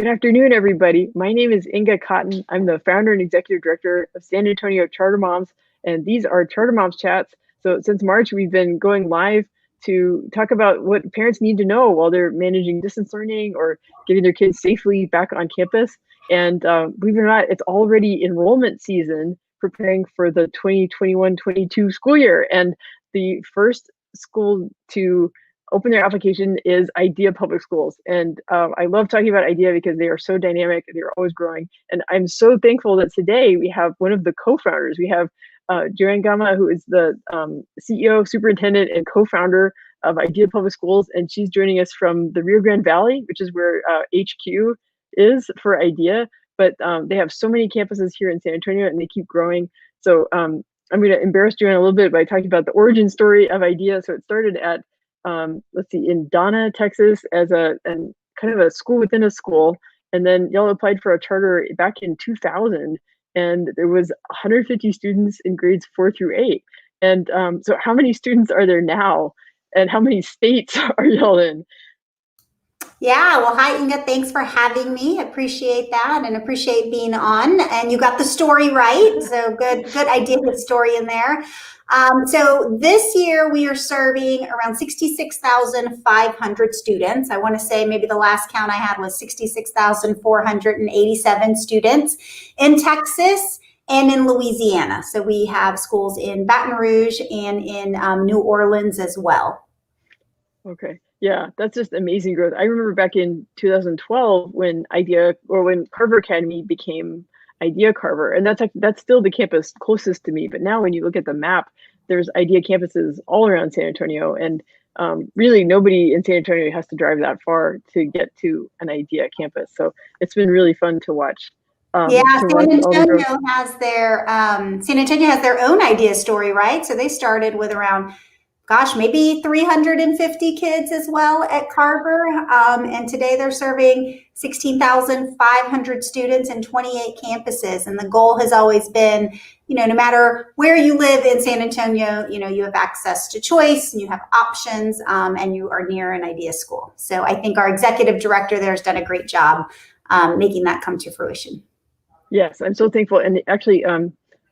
Good afternoon, everybody. My name is Inga Cotton. I'm the founder and executive director of San Antonio Charter Moms, and these are Charter Moms Chats. So since March, we've been going live to talk about what parents need to know while they're managing distance learning or getting their kids safely back on campus. And believe it or not, it's already enrollment season, preparing for the 2021-22 school year. And the first school to open their application is IDEA Public Schools. And I love talking about IDEA because they are so dynamic, they're always growing. And I'm so thankful that today we have one of the co-founders. We have JoAnn Gama, who is the CEO, superintendent, and co-founder of IDEA Public Schools. And she's joining us from the Rio Grande Valley, which is where HQ is for IDEA. But they have so many campuses here in San Antonio and they keep growing. So I'm going to embarrass JoAnn a little bit by talking about the origin story of IDEA. So it started at let's see, in Donna, Texas, as and kind of a school within a school. And then y'all applied for a charter back in 2000, and there was 150 students in grades 4 through 8. And so how many students are there now? And how many states are y'all in? Yeah, well, hi, Inga. Thanks for having me. Appreciate that and appreciate being on. And you got the story right. So good idea, good story in there. So this year we are serving around 66,500 students. I want to say maybe the last count I had was 66,487 students in Texas and in Louisiana. So we have schools in Baton Rouge and in New Orleans as well. Okay. Yeah, that's just amazing growth. I remember back in 2012 when when Carver Academy became IDEA Carver, and that's still the campus closest to me. But now when you look at the map, there's IDEA campuses all around San Antonio, and really nobody in San Antonio has to drive that far to get to an IDEA campus. So it's been really fun to watch. Yeah, San Antonio has their own IDEA story, right? So they started with around, gosh, maybe 350 kids as well at Carver. And today they're serving 16,500 students in 28 campuses. And the goal has always been, no matter where you live in San Antonio, you have access to choice and you have options and you are near an IDEA school. So I think our executive director there has done a great job making that come to fruition. Yes, I'm so thankful. And actually,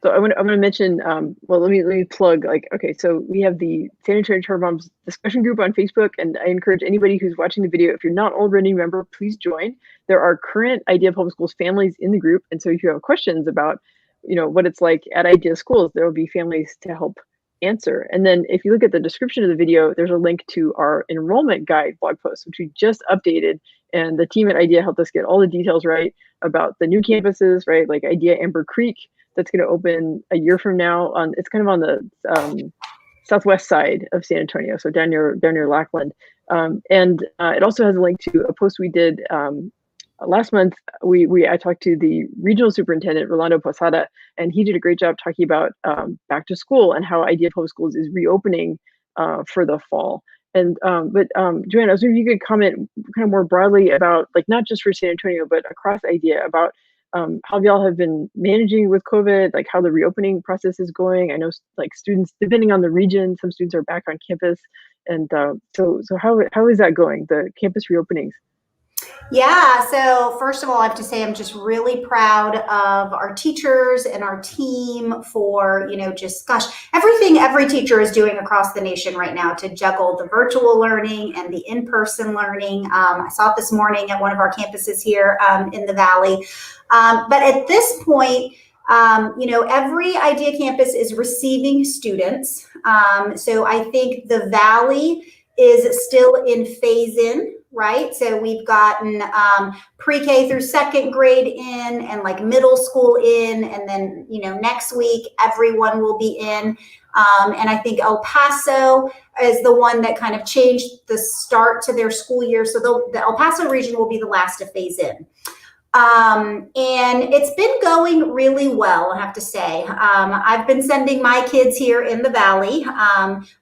so I'm going to mention, well, let me plug, okay, so we have the San Antonio Charter Moms discussion group on Facebook, and I encourage anybody who's watching the video, if you're not already a member, please join. There are current IDEA Public Schools families in the group, and so if you have questions about, what it's like at IDEA schools, there will be families to help answer. And then if you look at the description of the video, there's a link to our enrollment guide blog post, which we just updated, and the team at IDEA helped us get all the details right about the new campuses, right, like IDEA Amber Creek, that's going to open a year from now. It's kind of on the southwest side of San Antonio, so down near Lackland. And it also has a link to a post we did last month. I talked to the regional superintendent, Rolando Posada, and he did a great job talking about back to school and how IDEA Public Schools is reopening for the fall. And JoAnn, I was wondering if you could comment kind of more broadly about, not just for San Antonio, but across IDEA, about how y'all have been managing with COVID, like how the reopening process is going. I know students, depending on the region, some students are back on campus. And so how is that going, the campus reopenings? Yeah, so first of all, I have to say I'm just really proud of our teachers and our team for, everything every teacher is doing across the nation right now to juggle the virtual learning and the in-person learning. I saw it this morning at one of our campuses here in the Valley. But at this point, every IDEA campus is receiving students. So I think the Valley is still in phase-in, right? So we've gotten pre-K through second grade in and middle school in, and then, next week, everyone will be in. And I think El Paso is the one that kind of changed the start to their school year. So the El Paso region will be the last to phase in. And it's been going really well, I have to say. I've been sending my kids here in the Valley.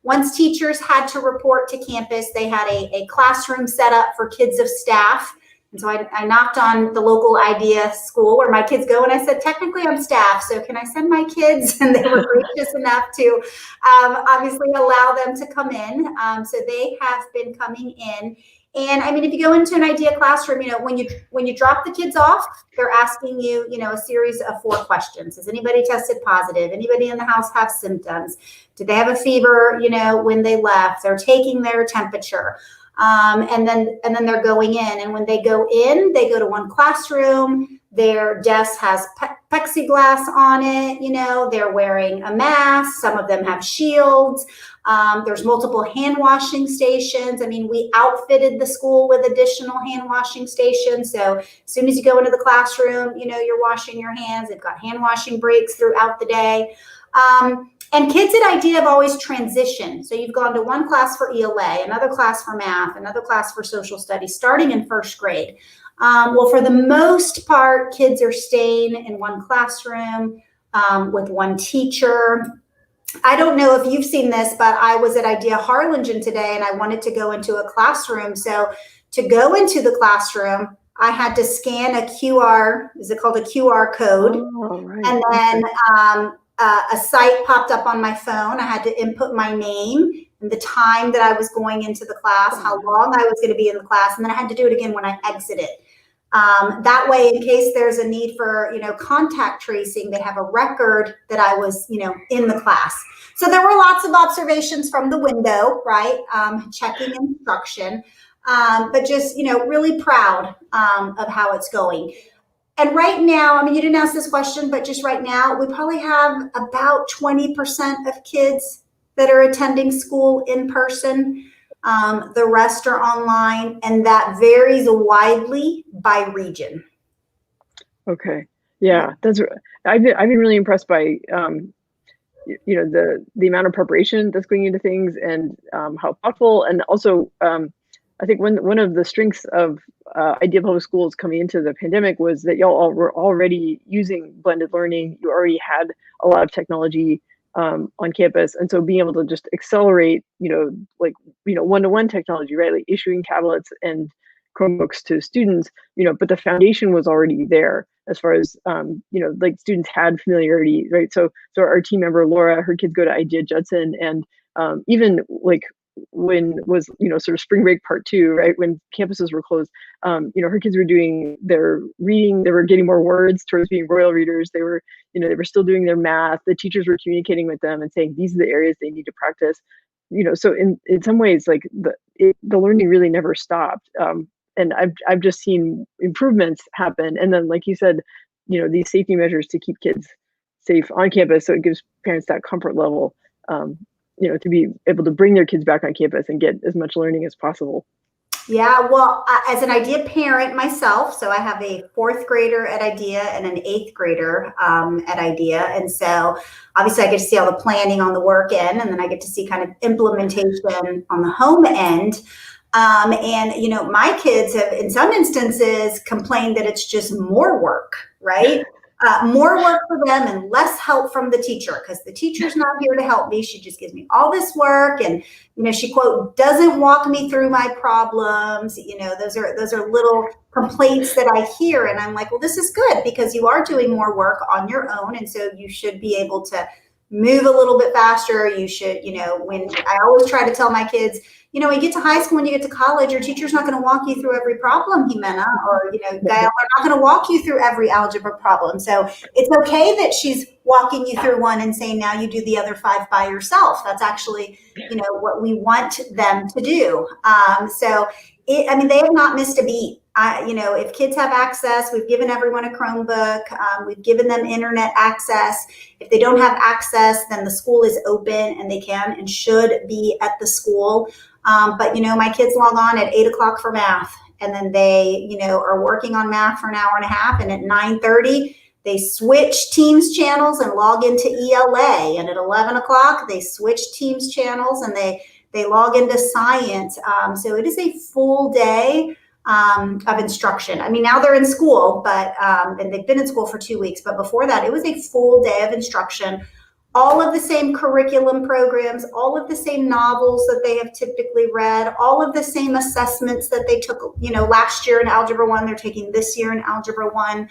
Once teachers had to report to campus, they had a classroom set up for kids of staff. And so I knocked on the local IDEA school where my kids go, and I said, technically I'm staff, so can I send my kids? And they were gracious enough to obviously allow them to come in. So they have been coming in. And I mean, if you go into an IDEA classroom, when you drop the kids off, they're asking you, a series of 4 questions. Has anybody tested positive? Anybody in the house have symptoms? Did they have a fever, when they left? They're taking their temperature. And then they're going in. And when they go in, they go to one classroom. Their desk has plexiglass on it. They're wearing a mask. Some of them have shields. There's multiple hand washing stations. I mean, we outfitted the school with additional hand washing stations. So as soon as you go into the classroom, you're washing your hands. They've got hand washing breaks throughout the day. And kids at IDEA have always transitioned. So you've gone to one class for ELA, another class for math, another class for social studies, starting in 1st grade. Well, for the most part, kids are staying in one classroom with one teacher. I don't know if you've seen this, but I was at IDEA Harlingen today and I wanted to go into a classroom. So to go into the classroom, I had to scan a QR, is it called a QR code? Oh, right. And then a site popped up on my phone. I had to input my name and the time that I was going into the class, how long I was going to be in the class, and then I had to do it again when I exited. That way, in case there's a need for, contact tracing, they have a record that I was, in the class. So there were lots of observations from the window, right? Checking instruction, but just, really proud of how it's going. And right now, I mean, you didn't ask this question, but just right now, we probably have about 20% of kids that are attending school in person. The rest are online, and that varies widely by region. Okay. Yeah, I've been really impressed by the amount of preparation that's going into things and how thoughtful, and also I think one of the strengths of IDEA Public Schools coming into the pandemic was that y'all all were already using blended learning. You already had a lot of technology on campus, and so being able to just accelerate, one-to-one technology, right? Like issuing tablets and Chromebooks to students, but the foundation was already there as far as students had familiarity, right? So our team member Laura, her kids go to IDEA Judson, and even like when was sort of spring break part 2, right, when campuses were closed, her kids were doing their reading, they were getting more words towards being royal readers, they were still doing their math, the teachers were communicating with them and saying these are the areas they need to practice, so in some ways, like the learning really never stopped, and I've just seen improvements happen. And then, like you said, these safety measures to keep kids safe on campus, so it gives parents that comfort level, to be able to bring their kids back on campus and get as much learning as possible. Yeah, well, as an IDEA parent myself, so I have a 4th grader at IDEA and an 8th grader at IDEA. And so obviously I get to see all the planning on the work end, and then I get to see kind of implementation on the home end. And, my kids have, in some instances, complained that it's just more work, right? More work for them and less help from the teacher, because the teacher's not here to help me. She just gives me all this work, and she, quote, doesn't walk me through my problems. Those are little complaints that I hear, and I'm like, well, this is good, because you are doing more work on your own, and so you should be able to move a little bit faster. You should, when I always try to tell my kids, when you get to high school, when you get to college, your teacher's not going to walk you through every problem, Jimena, or, Gail, they're not going to walk you through every algebra problem. So it's okay that she's walking you through one and saying, now you do the other 5 by yourself. That's actually, what we want them to do. They have not missed a beat. If kids have access, we've given everyone a Chromebook. We've given them internet access. If they don't have access, then the school is open and they can and should be at the school. But my kids log on at 8 o'clock for math, and then they, are working on math for an hour and a half. And at 9:30, they switch Teams channels and log into ELA. And at 11 o'clock, they switch Teams channels and they log into science. So it is a full day of instruction. I mean, now they're in school, but and they've been in school for 2 weeks. But before that, it was a full day of instruction. All of the same curriculum programs, all of the same novels that they have typically read, all of the same assessments that they took, last year in Algebra 1, they're taking this year in Algebra 1.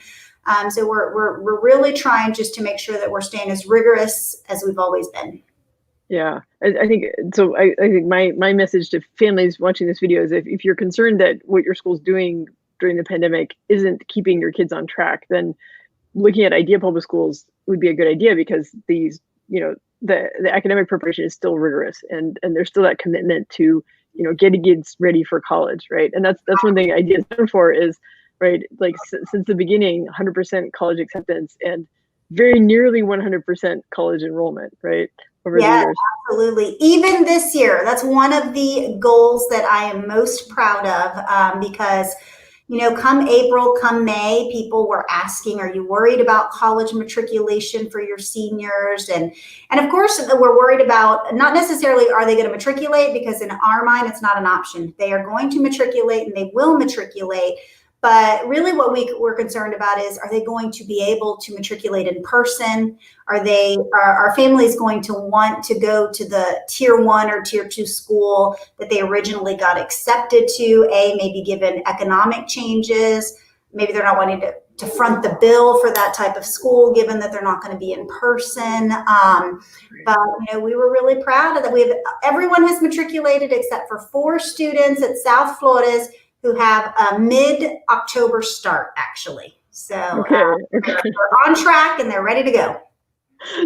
So we're really trying just to make sure that we're staying as rigorous as we've always been. Yeah, I think so. I think my message to families watching this video is if you're concerned that what your school's doing during the pandemic isn't keeping your kids on track, then looking at idea public schools would be a good idea because these, the academic preparation is still rigorous and there's still that commitment to, getting kids ready for college, right? And that's one thing idea is known for is, right, like since the beginning, 100% college acceptance and very nearly 100% college enrollment, right, over the Yes, years. absolutely. Even this year, that's one of the goals that I am most proud of because, come April, come May, people were asking, "Are you worried about college matriculation for your seniors?" And of course, we're worried about not necessarily are they going to matriculate because in our mind, it's not an option. They are going to matriculate and they will matriculate. But really, what we're concerned about is: are they going to be able to matriculate in person? Are our families going to want to go to the tier 1 or tier 2 school that they originally got accepted to? Maybe given economic changes, maybe they're not wanting to front the bill for that type of school, given that they're not going to be in person. But we were really proud of that. Everyone has matriculated except for 4 students at South Florida's who have a mid-October start, actually. So Okay. they're on track and they're ready to go.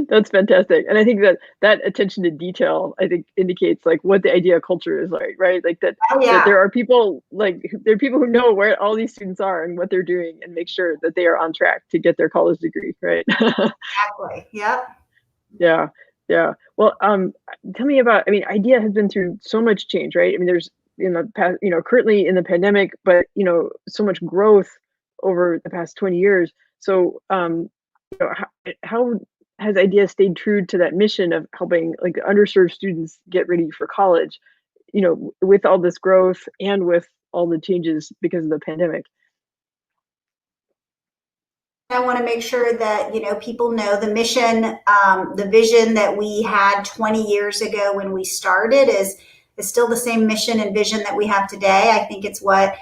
That's fantastic. And I think that attention to detail, I think, indicates like what the idea culture is like, right? Like that, Oh, yeah. that there are people who know where all these students are and what they're doing and make sure that they are on track to get their college degree, right? Exactly. Yep. Yeah. Yeah. Well, tell me about, I mean, IDEA has been through so much change, right? I mean, there's in the past, currently in the pandemic, but, so much growth over the past 20 years. So, how has IDEA stayed true to that mission of helping like underserved students get ready for college, with all this growth and with all the changes because of the pandemic? I want to make sure that people know the mission, the vision that we had 20 years ago when we started is still the same mission and vision that we have today. I think it's what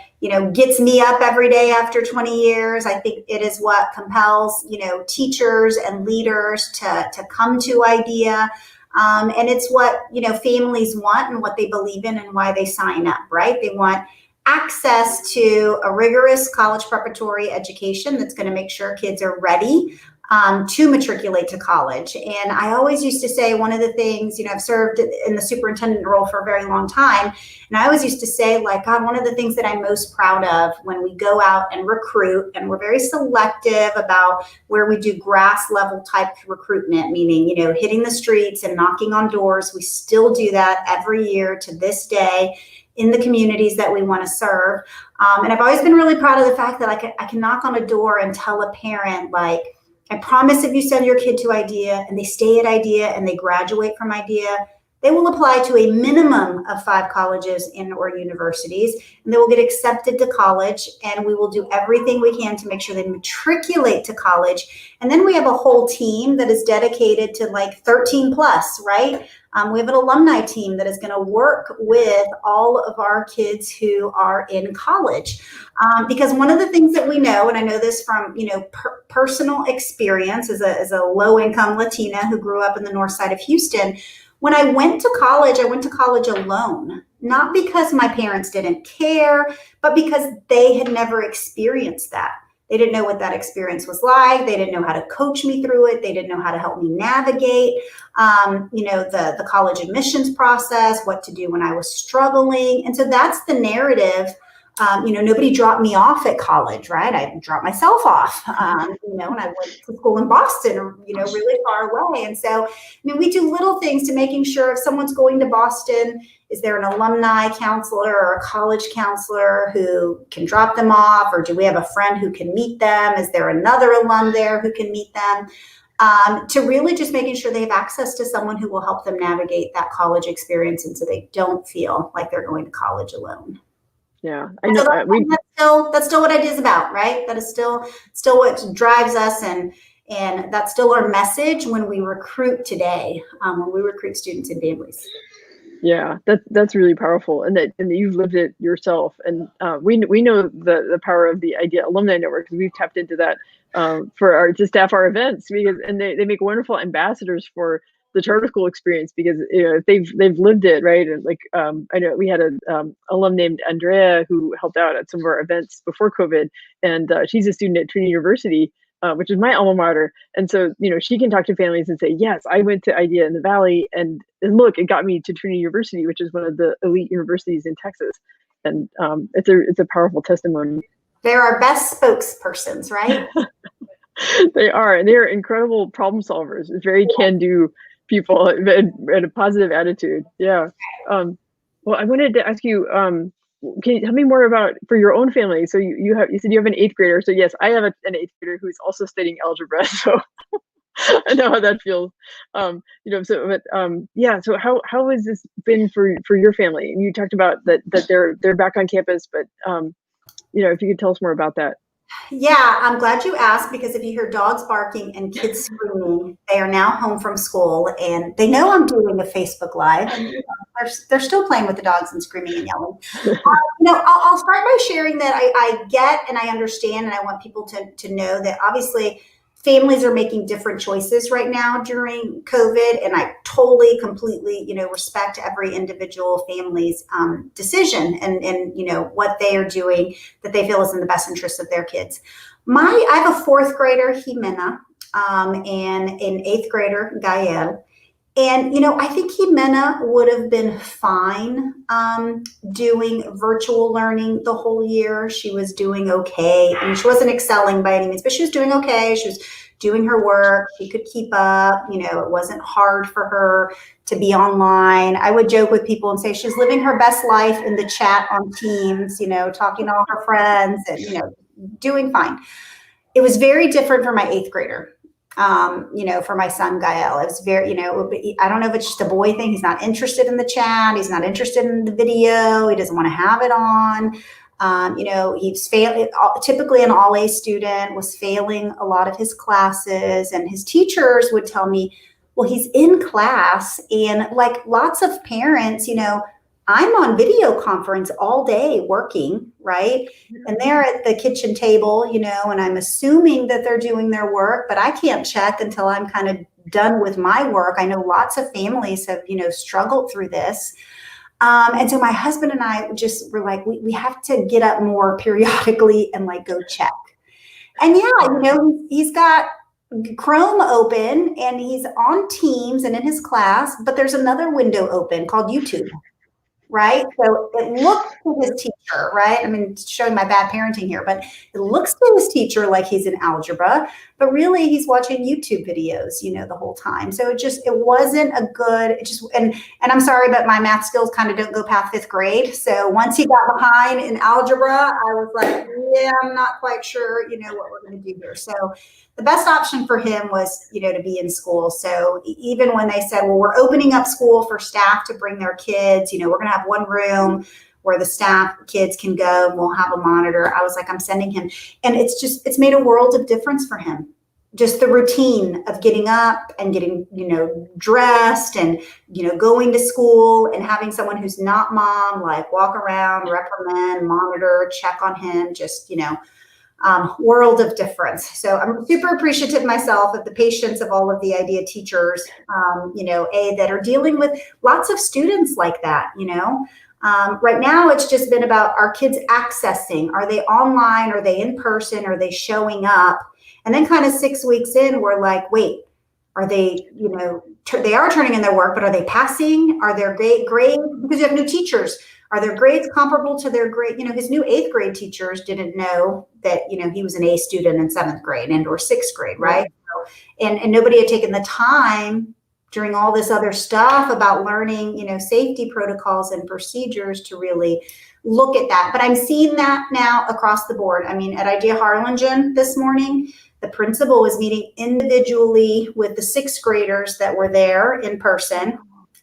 gets me up every day after 20 years. I think it is what compels teachers and leaders to come to IDEA. And it's what families want and what they believe in and why they sign up, right? They want access to a rigorous college preparatory education that's going to make sure kids are ready to matriculate to college. And I always used to say one of the things, I've served in the superintendent role for a very long time. And I always used to say, like, God, one of the things that I'm most proud of when we go out and recruit, and we're very selective about where we do grass level type recruitment, meaning, hitting the streets and knocking on doors. We still do that every year to this day in the communities that we want to serve. And I've always been really proud of the fact that I can knock on a door and tell a parent, like, I promise if you send your kid to IDEA and they stay at IDEA and they graduate from IDEA, they will apply to a minimum of 5 colleges or universities, and they will get accepted to college, and we will do everything we can to make sure they matriculate to college. And then we have a whole team that is dedicated to like 13 plus, right? We have an alumni team that is going to work with all of our kids who are in college. Because one of the things that we know, and I know this from personal experience as a low-income Latina who grew up in the north side of Houston, when I went to college alone, not because my parents didn't care, but because they had never experienced that. They didn't know what that experience was like. They didn't know how to coach me through it. They didn't know how to help me navigate, the college admissions process, what to do when I was struggling. And so that's the narrative. Nobody dropped me off at college, right? I dropped myself off, and I went to school in Boston, really far away. And so, we do little things to making sure if someone's going to Boston, is there an alumni counselor or a college counselor who can drop them off? Or do we have a friend who can meet them? Is there another alum there who can meet them? To really just making sure they have access to someone who will help them navigate that college experience, and so they don't feel like they're going to college alone. Yeah, I know. So that's still what IDEA is about, right? That is still what drives us, and that's still our message when we recruit today, when we recruit students and families. Yeah, that's really powerful, and that you've lived it yourself. And we know the power of the IDEA Alumni Network because we've tapped into that to staff our events, because they make wonderful ambassadors for the charter school experience, because if they've lived it, right? And like I know we had a alum named Andrea who helped out at some of our events before COVID, and she's a student at Trinity University, which is my alma mater. And so, she can talk to families and say, yes, I went to IDEA in the Valley, and look, it got me to Trinity University, which is one of the elite universities in Texas. And it's a powerful testimony. They're our best spokespersons, right? They are, and they're incredible problem solvers. It's very can-do people and a positive attitude. Yeah. Well, I wanted to ask you, can you tell me more about for your own family? So you said you have an 8th grader. So yes, I have an 8th grader who's also studying algebra. So I know how that feels. So how has this been for your family? And you talked about that they're back on campus, but if you could tell us more about that. Yeah, I'm glad you asked, because if you hear dogs barking and kids screaming, they are now home from school and they know I'm doing a Facebook Live, and they're still playing with the dogs and screaming and yelling. I'll start by sharing that I get and I understand, and I want people to know that obviously families are making different choices right now during COVID, and I totally, completely, respect every individual family's decision and what they are doing that they feel is in the best interest of their kids. I have a 4th grader, Jimena, and an 8th grader, Gael. And, I think Jimena would have been fine doing virtual learning the whole year. She was doing okay. I mean, she wasn't excelling by any means, but she was doing okay. She was doing her work. She could keep up. It wasn't hard for her to be online. I would joke with people and say she's living her best life in the chat on Teams, talking to all her friends and, doing fine. It was very different for my 8th grader. For my son, Gael, it was very, I don't know if it's just a boy thing. He's not interested in the chat. He's not interested in the video. He doesn't want to have it on. He's failing, typically an all A student, was failing a lot of his classes, and his teachers would tell me, well, he's in class, and like lots of parents, I'm on video conference all day working, right? And they're at the kitchen table, and I'm assuming that they're doing their work, but I can't check until I'm kind of done with my work. I know lots of families have, struggled through this. And so my husband and I just were like, we have to get up more periodically and like go check. And yeah, he's got Chrome open and he's on Teams and in his class, but there's another window open called YouTube. Right? So it looks to his teacher, right? I mean, showing my bad parenting here, but it looks to his teacher like he's in algebra, but really he's watching YouTube videos, the whole time. So it wasn't a good, and I'm sorry, but my math skills kind of don't go past 5th grade. So once he got behind in algebra, I was like, yeah, I'm not quite sure, what we're going to do here. So the best option for him was, to be in school. So even when they said, well, we're opening up school for staff to bring their kids, we're going to have one room where the staff kids can go, and we'll have a monitor. I was like, I'm sending him. And it's made a world of difference for him. Just the routine of getting up and getting, dressed and, going to school and having someone who's not mom, like walk around, reprimand, monitor, check on him, just, world of difference. So I'm super appreciative myself of the patience of all of the IDEA teachers, that are dealing with lots of students like that, right now it's just been about our kids accessing. Are they online? Are they in person? Are they showing up? And then kind of 6 weeks in, we're like, wait, are they, they are turning in their work, but are they passing? Are their grades, because you have new teachers, are their grades comparable to their grade? His new 8th grade teachers didn't know that, he was an A student in 7th grade and or 6th grade, right? So, and nobody had taken the time during all this other stuff about learning, safety protocols and procedures to really look at that. But I'm seeing that now across the board. I mean, at IDEA Harlingen this morning, the principal was meeting individually with the 6th graders that were there in person.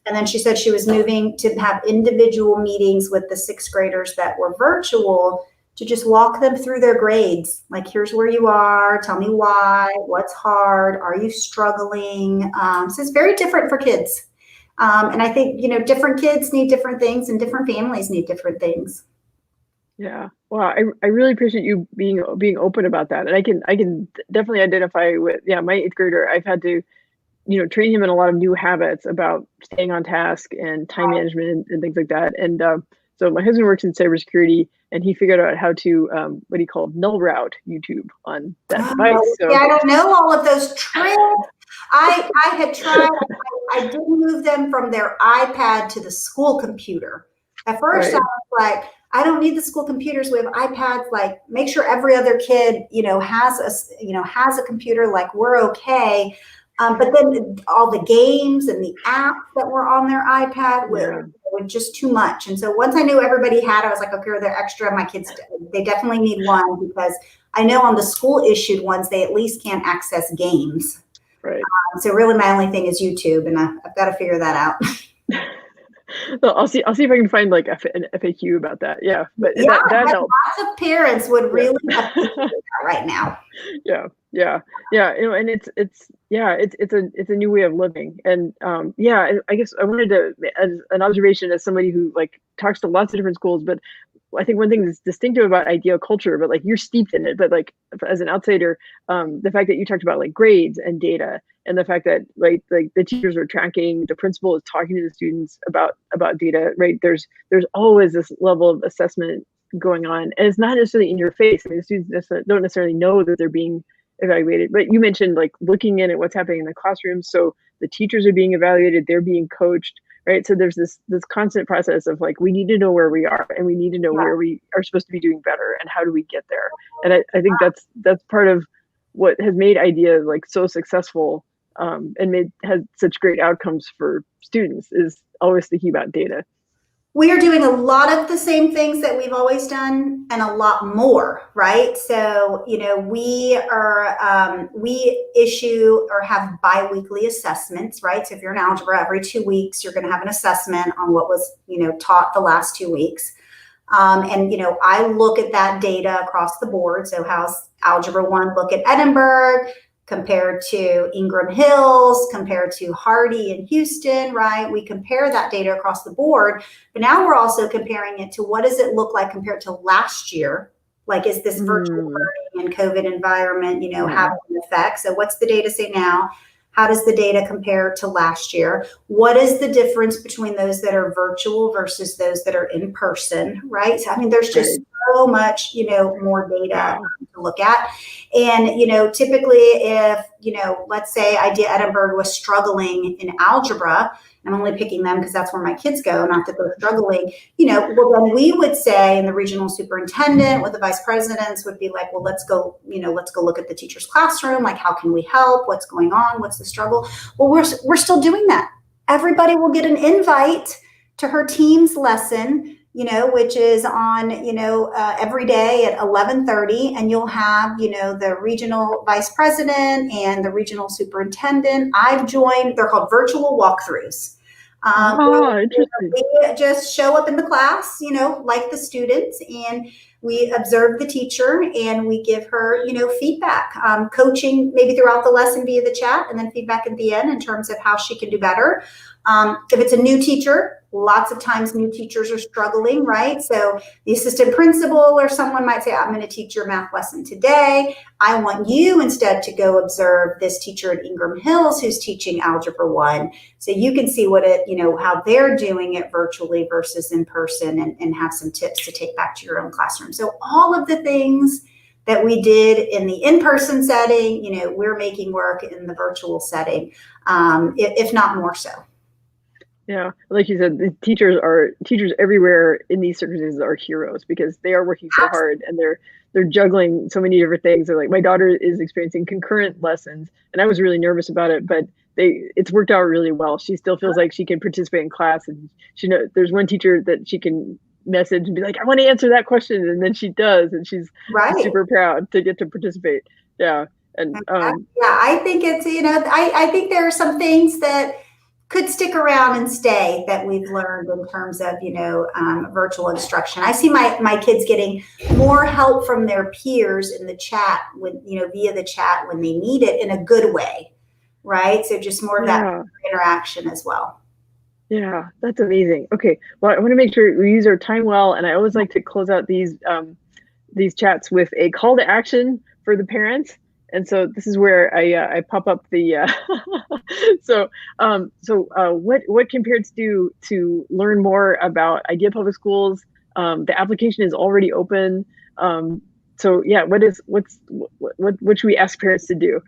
And then she said she was moving to have individual meetings with the 6th graders that were virtual to just walk them through their grades. Like, here's where you are. Tell me why. What's hard? Are you struggling? So it's very different for kids. And I think, different kids need different things and different families need different things. Yeah. Well, I really appreciate you being open about that. And I can definitely identify with, my 8th grader. I've had to train him in a lot of new habits about staying on task and time management and things like that. And so my husband works in cybersecurity, and he figured out how to what he called null route YouTube on that device. So yeah, I don't know all of those tricks. I had tried. I didn't move them from their iPad to the school computer. At first, right. I was like, I don't need the school computers. We have iPads. Like, make sure every other kid, has a computer. Like, we're okay. But then all the games and the apps that were on their iPad were just too much. And so once I knew everybody had, I was like, okay, they're extra. My kids, they definitely need one, because I know on the school issued ones, they at least can't access games. Right. So really my only thing is YouTube, and I've got to figure that out. So I'll see if I can find like an FAQ about that. Yeah, but yeah, that helps. Lots of parents would really appreciate that right now. Yeah. And it's a new way of living. And I guess I wanted to, as an observation, as somebody who like talks to lots of different schools, but I think one thing that's distinctive about ideal culture, but like you're steeped in it, but like as an outsider, the fact that you talked about like grades and data, and the fact that like the teachers are tracking, the principal is talking to the students about data, right? There's always this level of assessment going on, and it's not necessarily in your face. I mean, the students don't necessarily know that they're being evaluated, but you mentioned like looking in at what's happening in the classroom. So the teachers are being evaluated, they're being coached, right? So there's this constant process of like, we need to know where we are, and we need to know where we are supposed to be doing better, and how do we get there. And I think that's part of what has made IDEA like so successful, and has such great outcomes for students, is always thinking about data. We are doing a lot of the same things that we've always done, and a lot more, right? So, we issue or have biweekly assessments, right? So if you're in algebra, every 2 weeks, you're going to have an assessment on what was, taught the last 2 weeks. I look at that data across the board. So how's Algebra 1 look at Edinburgh compared to Ingram Hills, compared to Hardy in Houston, right? We compare that data across the board, but now we're also comparing it to what does it look like compared to last year? Like, is this virtual learning and COVID environment, having an effect? So what's the data say now? How does the data compare to last year? What is the difference between those that are virtual versus those that are in person, right? So, I mean, there's just so much, more data to look at. And, typically if, let's say Idea Edinburgh was struggling in algebra, I'm only picking them because that's where my kids go, not that they're struggling, well, then we would say, and the regional superintendent with the vice presidents would be like, well, let's go look at the teacher's classroom. Like, how can we help? What's going on? What's the struggle? Well, we're still doing that. Everybody will get an invite to her team's lesson, which is on, every day at 11:30, and you'll have, the regional vice president and the regional superintendent. I've joined, they're called virtual walkthroughs. Interesting. We just show up in the class, like the students, and we observe the teacher, and we give her, feedback, coaching maybe throughout the lesson via the chat, and then feedback at the end in terms of how she can do better. If it's a new teacher, lots of times new teachers are struggling, right? So the assistant principal or someone might say, I'm going to teach your math lesson today. I want you instead to go observe this teacher at Ingram Hills who's teaching Algebra 1. So you can see how they're doing it virtually versus in person, and have some tips to take back to your own classroom. So all of the things that we did in the in-person setting, we're making work in the virtual setting, if not more so. Yeah, like you said, the teachers everywhere in these circumstances are heroes, because they are working so hard, and they're juggling so many different things. They're like, my daughter is experiencing concurrent lessons, and I was really nervous about it, but it's worked out really well. She still feels like she can participate in class, and she knows there's one teacher that she can message and be like, I want to answer that question, and then she does, and she's super proud to get to participate. Yeah, and I think it's I think there are some things that could stick around and stay that we've learned in terms of, virtual instruction. I see my kids getting more help from their peers in the chat via the chat when they need it in a good way, right? So just more of that interaction as well. Yeah, that's amazing. Okay, well, I want to make sure we use our time well, and I always like to close out these chats with a call to action for the parents. And so this is where I pop up the what can parents do to learn more about Idea Public Schools? The application is already open. So yeah, what should we ask parents to do?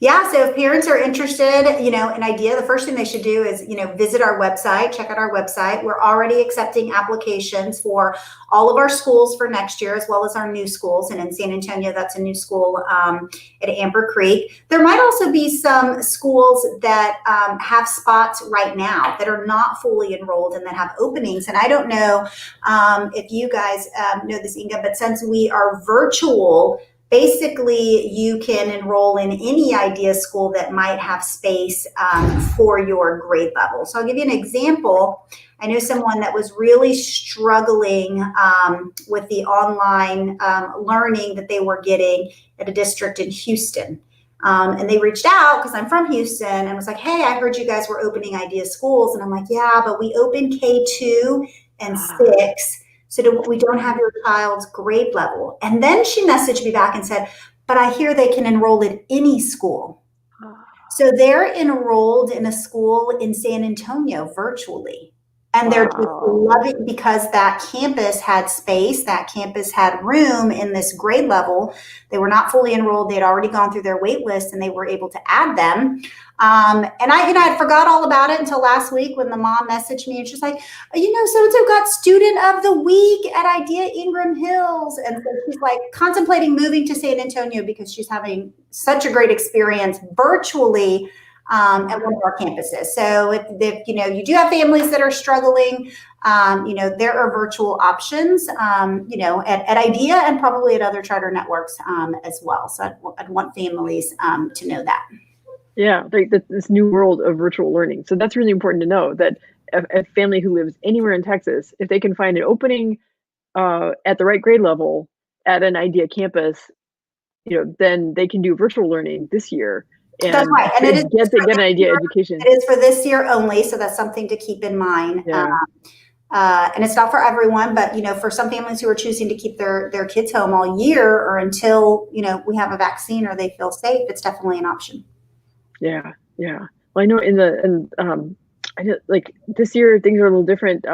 Yeah, so if parents are interested, in Idea, the first thing they should do is, visit our website, check out our website. We're already accepting applications for all of our schools for next year, as well as our new schools. And in San Antonio, that's a new school at Amber Creek. There might also be some schools that have spots right now that are not fully enrolled and that have openings. And I don't know if you guys know this, Inga, but since we are virtual, basically, you can enroll in any Idea school that might have space for your grade level. So I'll give you an example. I know someone that was really struggling with the online learning that they were getting at a district in Houston. And they reached out because I'm from Houston and was like, hey, I heard you guys were opening Idea schools. And I'm like, yeah, but we open K2 and 6. So we don't have your child's grade level. And then she messaged me back and said, but I hear they can enroll at any school. So they're enrolled in a school in San Antonio virtually. And they're just loving because that campus had space, that campus had room in this grade level. They were not fully enrolled. They had already gone through their wait list and they were able to add them. And I forgot all about it until last week when the mom messaged me and she's like, so-and-so got student of the week at Idea Ingram Hills. And so she's like contemplating moving to San Antonio because she's having such a great experience virtually at one of our campuses. So if you do have families that are struggling, there are virtual options, at Idea and probably at other charter networks as well. So I'd want families to know that. Yeah, like this new world of virtual learning. So that's really important to know that a family who lives anywhere in Texas, if they can find an opening at the right grade level at an Idea campus, then they can do virtual learning this year. And that's right. And it is get an Idea education. It is for this year only, so that's something to keep in mind. Yeah. And it's not for everyone, but for some families who are choosing to keep their kids home all year or until we have a vaccine or they feel safe, it's definitely an option. Yeah. Well, I know I know, like this year things are a little different.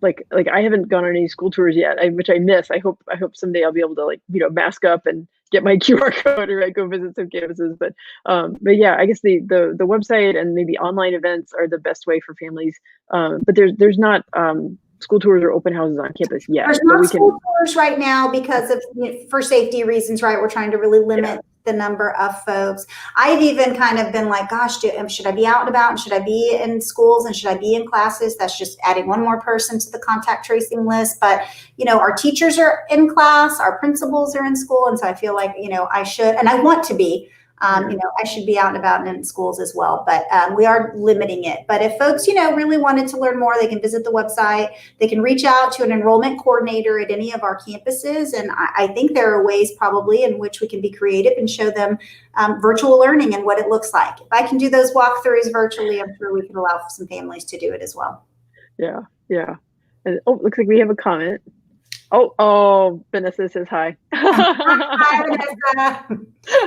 Like I haven't gone on any school tours yet, which I miss. I hope someday I'll be able to mask up and get my QR code or go visit some campuses. But yeah, I guess the website and maybe online events are the best way for families. But there's not school tours or open houses on campus yet. There's not school tours right now because of for safety reasons, right? We're trying to really limit the number of folks. I've even kind of been like, gosh, should I be out and about and should I be in schools and should I be in classes? That's just adding one more person to the contact tracing list. But, our teachers are in class, our principals are in school. And so I feel like, I should, and I want to be, I should be out and about and in schools as well, but we are limiting it. But if folks, really wanted to learn more, they can visit the website. They can reach out to an enrollment coordinator at any of our campuses. And I think there are ways probably in which we can be creative and show them virtual learning and what it looks like. If I can do those walkthroughs virtually, I'm sure we can allow some families to do it as well. Yeah. And looks like we have a comment. Oh, Vanessa says hi. Hi, Vanessa.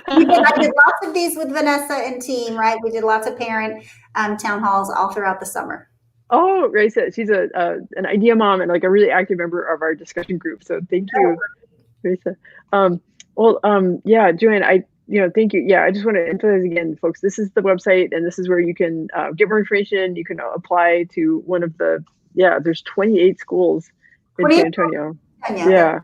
I did lots of these with Vanessa and team, right? We did lots of parent town halls all throughout the summer. Oh, Raisa, she's an Idea mom and a really active member of our discussion group. So thank you, Raisa. Yeah, JoAnn, thank you. Yeah, I just want to emphasize again, folks, this is the website and this is where you can get more information. You can apply to one of there's 28 schools in San Antonio. Yeah,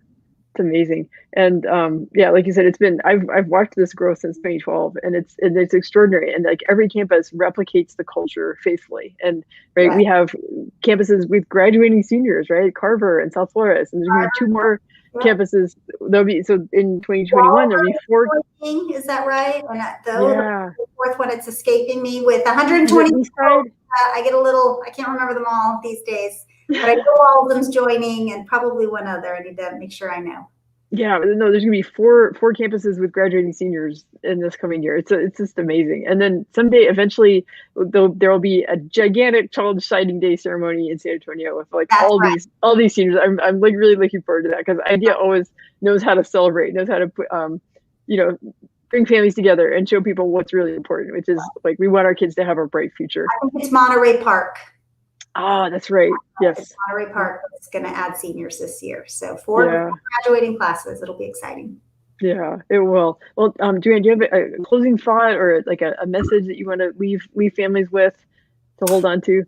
it's amazing. And like you said, I've watched this grow since 2012 and it's extraordinary. And every campus replicates the culture faithfully. And we have campuses with graduating seniors, right? Carver and South Flores. And there's gonna be 2 more campuses. So in 2021, there'll be 4. Is that right? And the 4th one, it's escaping me with 120. I get I can't remember them all these days. But I know all of them's joining and probably one other. I need to make sure I know. Yeah, no, there's gonna be four campuses with graduating seniors in this coming year. It's just amazing. And then someday, eventually, there will be a gigantic Child Signing Day ceremony in San Antonio with all these seniors. I'm really looking forward to that because Idea always knows how to celebrate, knows how to put bring families together and show people what's really important, which is like we want our kids to have a bright future. I think it's Monterey Park. Ah, that's right. Yes. Monterey Park is going to add seniors this year. So for graduating classes, it'll be exciting. Yeah, it will. Well, JoAnn, do you have a closing thought or like a message that you want to leave families with to hold on to?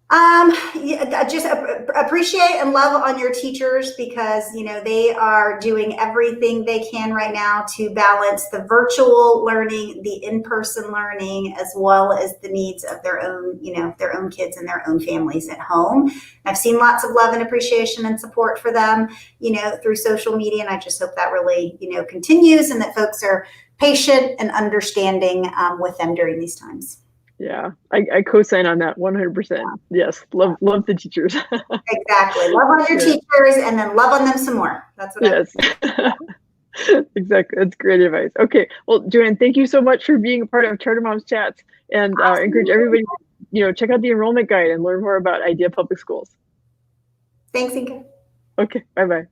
Yeah, just appreciate and love on your teachers, because they are doing everything they can right now to balance the virtual learning, the in-person learning, as well as the needs of their own kids and their own families at home. I've seen lots of love and appreciation and support for them, through social media, and I just hope that really, continues, and that folks are patient and understanding with them during these times. Yeah, I co-sign on that 100%. Yes, love the teachers. Exactly. Love on your teachers, and then love on them some more. That's what Exactly. That's great advice. Okay. Well, JoAnn, thank you so much for being a part of Charter Moms Chats, and encourage everybody, check out the enrollment guide and learn more about Idea Public Schools. Thanks, Inga. Okay. Bye-bye.